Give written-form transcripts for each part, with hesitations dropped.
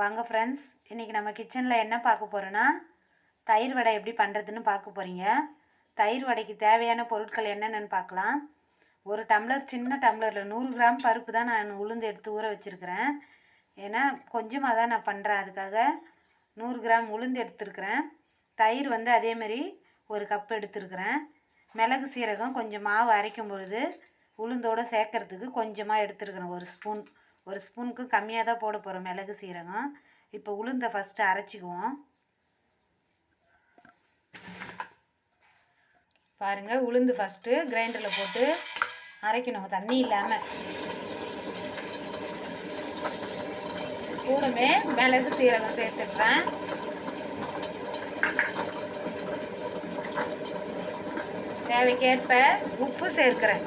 வாங்க ஃப்ரெண்ட்ஸ், இன்றைக்கி நம்ம கிச்சனில் என்ன பார்க்க போகிறோன்னா தயிர் வடை எப்படி பண்ணுறதுன்னு பார்க்க போகிறீங்க. தயிர் வடைக்கு தேவையான பொருட்கள் என்னென்னு பார்க்கலாம். ஒரு டம்ளர், சின்ன டம்ளரில் 100 கிராம் பருப்பு தான் நான் உளுந்து எடுத்து ஊற வச்சுருக்கிறேன். ஏன்னா கொஞ்சமாக தான் நான் பண்ணுறேன், அதுக்காக 100 கிராம் உளுந்து எடுத்துருக்கிறேன். தயிர் வந்து அதேமாரி ஒரு கப் எடுத்துருக்கிறேன். மிளகு சீரகம் கொஞ்சம் மாவு அரைக்கும் பொழுது உளுந்தோடு சேர்க்கறதுக்கு கொஞ்சமாக எடுத்துருக்கிறேன். ஒரு ஸ்பூனுக்கு கம்மியாக தான் போட போகிறோம் மிளகு சீரகம். இப்போ உளுந்தை ஃபஸ்ட்டு அரைச்சிக்குவோம். பாருங்கள், உளுந்து ஃபஸ்ட்டு கிரைண்டரில் போட்டு அரைக்கணும், தண்ணி இல்லாமல். கூடவே மிளகு சீரகம் சேர்த்துக்கிறேன். தேவைக்கேற்ப உப்பு சேர்க்கிறேன்.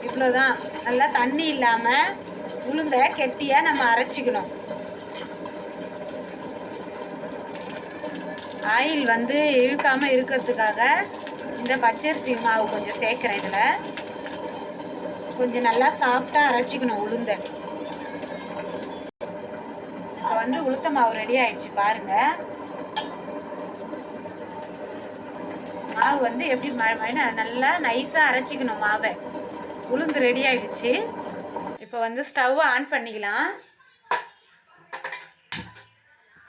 இவ்வளோதான். நல்லா தண்ணி இல்லாமல் உளுந்தை கெட்டியாக நம்ம அரைச்சிக்கணும். ஆயில் வந்து இழுக்காமல் இருக்கிறதுக்காக இந்த பச்சரிசி மாவு கொஞ்சம் சேர்க்குறேன். இதில் கொஞ்சம் நல்லா சாஃப்டாக அரைச்சிக்கணும் உளுந்தை. இப்போ வந்து உளுத்த மாவு ரெடி ஆயிடுச்சு பாருங்கள். மாவு வந்து எப்படி நல்லா நைஸாக அரைச்சிக்கணும் மாவை. உளுந்து ரெடி ஆகிடுச்சு. இப்போ வந்து ஸ்டவ் ஆன் பண்ணிக்கலாம்.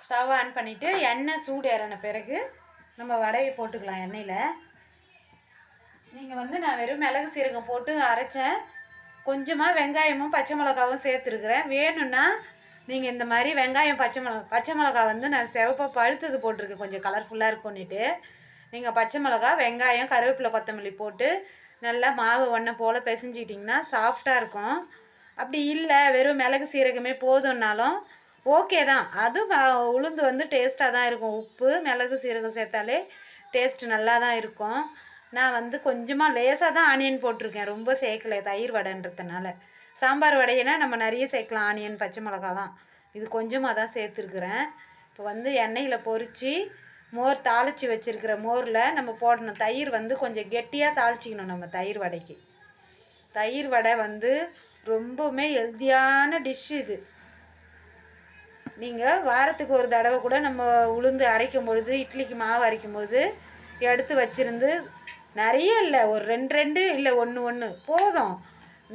ஸ்டவ் ஆன் பண்ணிவிட்டு எண்ணெய் சூடு ஏறின பிறகு நம்ம வடையை போட்டுக்கலாம் எண்ணெயில். நீங்கள் வந்து நான் வெறும் மிளகு சீரகம் போட்டு அரைச்சேன். கொஞ்சமாக வெங்காயமும் பச்சை மிளகாவும் சேர்த்துருக்குறேன். வேணும்னா நீங்கள் இந்த மாதிரி வெங்காயம் பச்சை மிளகா வந்து நான் சிவப்பாக பழுத்தது போட்டிருக்கேன், கொஞ்சம் கலர்ஃபுல்லாக இருக்கும்னுட்டு. நீங்கள் பச்சை மிளகா, வெங்காயம், கருவேப்பிலை, கொத்தமல்லி போட்டு நல்லா மாவு ஒன்றை போல் பிசைஞ்சிட்டிங்கன்னா சாஃப்டாக இருக்கும். அப்படி இல்லை வெறும் மிளகு சீரகமே போதும்னாலும் ஓகே தான். அதுவும் உளுந்து வந்து டேஸ்ட்டாக தான் இருக்கும். உப்பு மிளகு சீரகம் சேர்த்தாலே டேஸ்ட்டு நல்லா தான் இருக்கும். நான் வந்து கொஞ்சமாக லேசாக தான் ஆனியன் போட்டிருக்கேன், ரொம்ப சேர்க்கலை, தயிர் வடைன்றதுனால. சாம்பார் வடையினா நம்ம நிறைய சேர்க்கலாம், ஆனியன் பச்சை மிளகாலாம். இது கொஞ்சமாக தான் சேர்த்துருக்குறேன். இப்போ வந்து எண்ணெயில் பொரித்து மோர் தாளித்து வச்சுருக்கிற மோரில் நம்ம போடணும். தயிர் வந்து கொஞ்சம் கெட்டியாக தாளிச்சிக்கணும் நம்ம தயிர் வடைக்கு. தயிர் வடை வந்து ரொம்பவுமே ஹெல்த்தியான டிஷ் இது. நீங்கள் வாரத்துக்கு ஒரு தடவை கூட நம்ம உளுந்து அரைக்கும் பொழுது, இட்லிக்கு மாவு அரைக்கும் போது எடுத்து வச்சுருந்து, நிறைய இல்லை, ஒரு ரெண்டு இல்லை ஒன்று போதும்.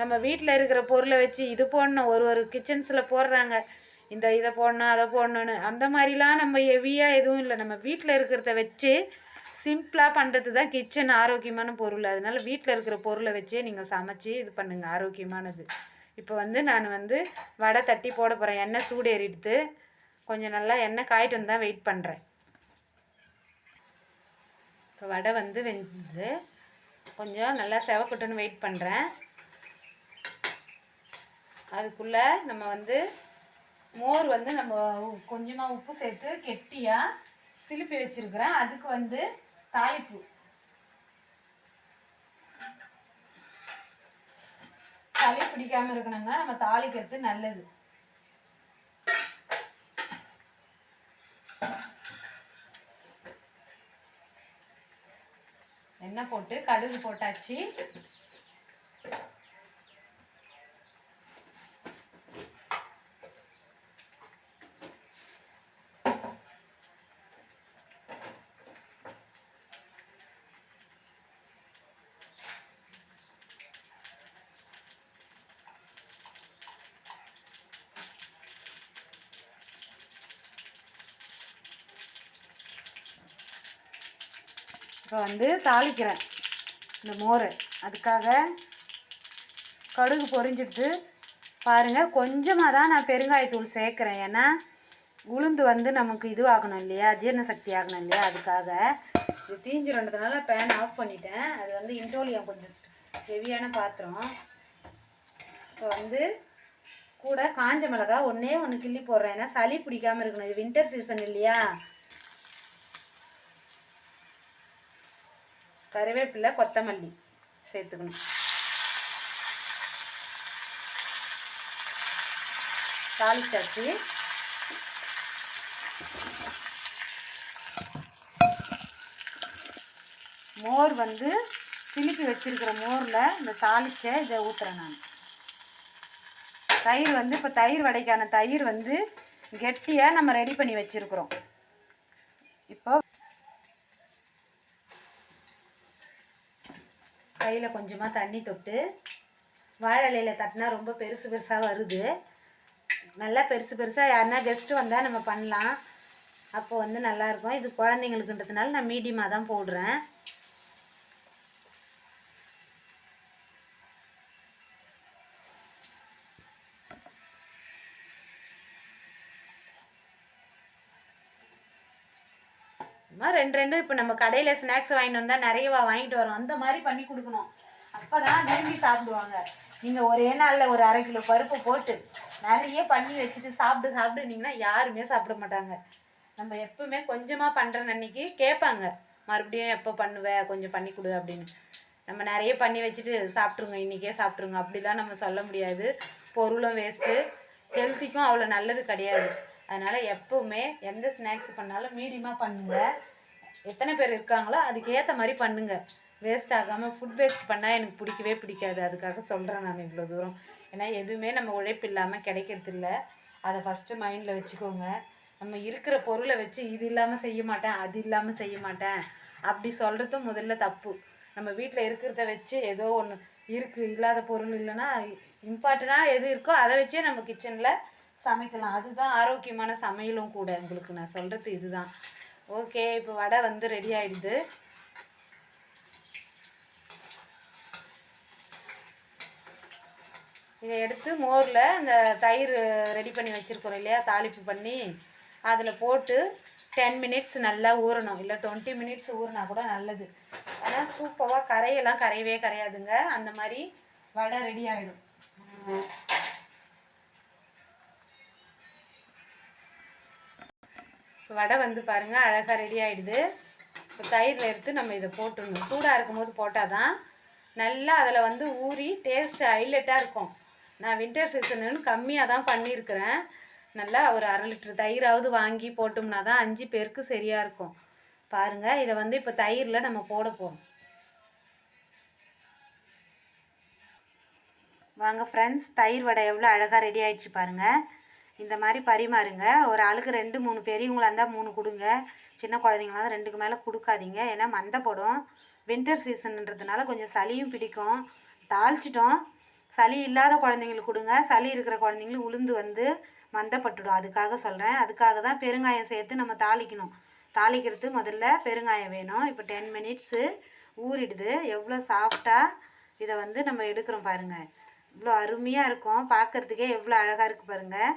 நம்ம வீட்டில் இருக்கிற பொருளை வச்சு இது போடணும். ஒரு கிச்சன்ஸில் போடுறாங்க, இதை போடணும் அதை போடணுன்னு. அந்த மாதிரிலாம் நம்ம ஹெவியாக எதுவும் இல்லை. நம்ம வீட்டில் இருக்கிறத வச்சு சிம்பிளாக பண்ணுறது தான் கிச்சன் ஆரோக்கியமான பொருள். அதனால் வீட்டில் இருக்கிற பொருளை வச்சே நீங்கள் சமைச்சி இது பண்ணுங்கள், ஆரோக்கியமானது. இப்போ வந்து நான் வந்து வடை தட்டி போட போகிறேன். எண்ணெய் சூடு ஏறிடுத்து. கொஞ்சம் நல்லா எண்ணெய் காயிட்டு தான் வெயிட் பண்ணுறேன். இப்போ வடை வந்து வெந்து கொஞ்சம் நல்லா செவக்கட்டுன்னு வெயிட் பண்ணுறேன். அதுக்குள்ளே நம்ம வந்து மோர் வந்து நம்ம கொஞ்சமாக உப்பு சேர்த்து கெட்டியாக சிலுப்பி வச்சுருக்கிறேன். அதுக்கு வந்து தாளிப்பு. சளி பிடிக்காமல் இருக்கணும்னா நம்ம தாளிக்கிறது நல்லது. எண்ணெய் போட்டு கடுகு போட்டாச்சு. இப்போ வந்து தாளிக்கிறேன் இந்த மோரை. அதுக்காக கடுகு பொரிஞ்சிட்டு பாருங்கள், கொஞ்சமாக தான் நான் பெருங்காயத்தூள் சேர்க்குறேன். ஏன்னா உளுந்து வந்து நமக்கு இதுவாகணும் இல்லையா, ஜீரண சக்தி ஆகணும் இல்லையா, அதுக்காக. இது தீஞ்சிரன்றதுனால பேன் ஆஃப் பண்ணிட்டேன். அது வந்து இண்டோலியம் கொஞ்சம் ஹெவியான பாத்திரம். இப்போ வந்து கூட காஞ்ச மிளகா ஒன்று கிள்ளி போடுறேன். ஏன்னா சளி பிடிக்காமல் இருக்கணும், இது வின்டர் சீசன் இல்லையா. கருவேப்பிலை, கொத்தமல்லி சேர்த்துக்கணும். தாளிச்சாச்சு. மோர் வந்து சிலுப்பி வச்சிருக்கிற மோரில் இந்த தாளிச்ச இதை ஊற்றுறேன் நான். தயிர் வந்து இப்போ தயிர் வடைக்கான தயிர் வந்து கெட்டியாக நம்ம ரெடி பண்ணி வச்சுருக்குறோம். இப்போ கையில் கொஞ்சமாக தண்ணி தொட்டு வாழை இலையில் தட்டினா ரொம்ப பெருசு பெருசாக வருது. நல்லா பெருசு பெருசாக யாருன்னா கெஸ்ட்டு வந்தால் நம்ம பண்ணலாம். அப்போ வந்து நல்லாயிருக்கும். இது குழந்தைங்களுக்குன்றதுனால நான் மீடியமாக தான் போடுறேன். சும்மா 2 இப்போ நம்ம கடையில் ஸ்நாக்ஸ் வாங்கிட்டு வந்தால் நிறையவா வாங்கிட்டு வரோம். அந்த மாதிரி பண்ணி கொடுக்கணும். அப்போ தான் விரும்பி சாப்பிடுவாங்க. நீங்கள் ஒரே நாளில் ஒரு 1/2 கிலோ பருப்பு போட்டு நிறைய பண்ணி வச்சுட்டு சாப்பிடுனீங்கன்னா யாருமே சாப்பிட மாட்டாங்க. நம்ம எப்பவுமே கொஞ்சமாக பண்ணுற அன்னைக்கு கேட்பாங்க, மறுபடியும் எப்போ பண்ணுவேன், கொஞ்சம் பண்ணி கொடு அப்படின்னு. நம்ம நிறைய பண்ணி வச்சுட்டு சாப்பிட்ருங்க, இன்றைக்கே சாப்பிட்ருங்க அப்படிலாம் நம்ம சொல்ல முடியாது. பொருளும் வேஸ்ட்டு, ஹெல்த்திக்கும் அவ்வளோ நல்லது கிடையாது. அதனால் எப்போவுமே எந்த ஸ்நாக்ஸ் பண்ணாலும் மீடியமாக பண்ணுங்கள். எத்தனை பேர் இருக்காங்களோ அதுக்கேற்ற மாதிரி பண்ணுங்கள். வேஸ்ட் ஆகாமல். ஃபுட் வேஸ்ட் பண்ணால் எனக்கு பிடிக்கவே பிடிக்காது. அதுக்காக சொல்கிறேன் நான் இவ்வளோ தூரம். ஏன்னா எதுவுமே நம்ம உழைப்பு இல்லாமல் கிடைக்கிறது இல்லை. அதை ஃபஸ்ட்டு மைண்டில் வச்சுக்கோங்க. நம்ம இருக்கிற பொருளை வச்சு இது இல்லாமல் செய்ய மாட்டேன், அது இல்லாமல் செய்ய மாட்டேன் அப்படி சொல்கிறதும் முதல்ல தப்பு. நம்ம வீட்டில் இருக்கிறத வச்சு ஏதோ ஒன்று இருக்குது, இல்லாத பொருள் இல்லைன்னா இம்பார்ட்டண்ட்டாக எது இருக்கோ அதை வச்சே நம்ம கிச்சனில் சமைக்கலாம். அதுதான் ஆரோக்கியமான சமையலும் கூட. உங்களுக்கு நான் சொல்கிறது இதுதான். ஓகே, இப்போ வடை வந்து ரெடி ஆகிடுது. இதை எடுத்து மோரில் அந்த தயிர் ரெடி பண்ணி வச்சுருக்கோம் இல்லையா, தாளிப்பு பண்ணி அதில் போட்டு 10 மினிட்ஸ் நல்லா ஊறணும். இல்லை 20 மினிட்ஸ் ஊறினா கூட நல்லது. ஆனால் சூப்பராக கரையெல்லாம் கரையவே கரையாதுங்க. அந்த மாதிரி வடை ரெடி ஆகிடும். வடை வந்து பாருங்கள் அழகாக ரெடி ஆகிடுது. இப்போ தயிரில் எடுத்து நம்ம இதை போட்டுடணும். சூடாக இருக்கும்போது போட்டால் தான் நல்லா அதில் வந்து ஊறி டேஸ்ட்டு ஹைலைட்டாக இருக்கும். நான் வின்டர் சீசனுன்னு கம்மியாக தான் பண்ணியிருக்கிறேன். நல்லா ஒரு 1/2 லிட்டர் தயிராவது வாங்கி போட்டோம்னா தான் 5 பேருக்கு சரியாக இருக்கும். பாருங்கள், இதை வந்து இப்போ தயிரில் நம்ம போட போகிறோம். வாங்க ஃப்ரெண்ட்ஸ், தயிர் வடை எவ்வளோ அழகாக ரெடி ஆகிடுச்சு பாருங்கள். இந்த மாதிரி பரிமாறுங்க. ஒரு ஆளுக்கு 2-3 பெரியவங்களாக இருந்தால் 3 கொடுங்க. சின்ன குழந்தைங்களாம் 2க்கு மேலே கொடுக்காதீங்க. ஏன்னா மந்தப்படும். வின்டர் சீசன்ன்றதுனால கொஞ்சம் சளியும் பிடிக்கும். தாளிச்சிட்டோம். சளி இல்லாத குழந்தைங்களுக்கு கொடுங்க. சளி இருக்கிற குழந்தைங்களுக்கு உளுந்து வந்து மந்தப்பட்டுடும். அதுக்காக சொல்கிறேன். அதுக்காக தான் பெருங்காயம் சேர்த்து நம்ம தாளிக்கணும். தாளிக்கிறது முதல்ல பெருங்காயம் வேணும். இப்போ 10 மினிட்ஸு ஊறிடுது. எவ்வளோ சாஃப்டாக இதை வந்து நம்ம எடுக்கிறோம் பாருங்கள். இவ்வளோ அருமையாக இருக்கும். பார்க்குறதுக்கே எவ்வளோ அழகாக இருக்குது பாருங்கள்.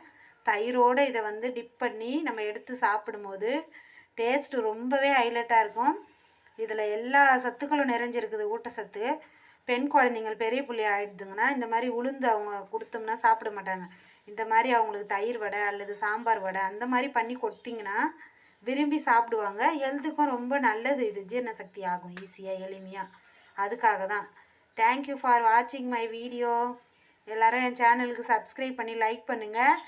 தயிரோடு இதை வந்து டிப் பண்ணி நம்ம எடுத்து சாப்பிடும்போது டேஸ்ட்டு ரொம்பவே ஹைலைட்டாக இருக்கும். இதில் எல்லா சத்துக்களும் நிறைஞ்சிருக்குது. ஊட்டச்சத்து. பெண் குழந்தைங்கள் பெரிய புள்ளி ஆகிடுதுங்கன்னா இந்த மாதிரி உளுந்து அவங்க கொடுத்தோம்னா சாப்பிட மாட்டாங்க. இந்த மாதிரி அவங்களுக்கு தயிர் வடை அல்லது சாம்பார் வடை அந்த மாதிரி பண்ணி கொடுத்தீங்கன்னா விரும்பி சாப்பிடுவாங்க. ஹெல்த்துக்கும் ரொம்ப நல்லது. இது ஜீரண சக்தி ஆகும் ஈஸியாக எளிமையாக. அதுக்காக தான். தேங்க்யூ ஃபார் வாட்சிங் மை வீடியோ. எல்லோரும் என் சேனலுக்கு சப்ஸ்கிரைப் பண்ணி லைக் பண்ணுங்கள்.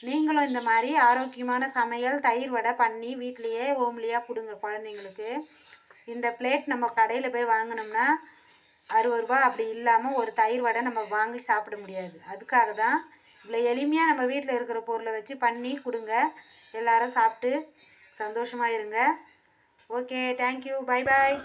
நீங்களும் இந்த மாதிரி ஆரோக்கியமான சமையல் தயிர் வடை பண்ணி வீட்லேயே ஹோம்லியாக கொடுங்க குழந்தைங்களுக்கு. இந்த பிளேட் நம்ம கடையில் போய் வாங்கினோம்னா 60 ரூபா அப்படி இல்லாமல் ஒரு தயிர் வடை நம்ம வாங்கி சாப்பிட முடியாது. அதுக்காக தான் இவ்வளோ எளிமையாக நம்ம வீட்டில் இருக்கிற பொருளை வச்சு பண்ணி கொடுங்க. எல்லோரும் சாப்பிட்டு சந்தோஷமாக இருங்க. Okay, thank you, bye bye.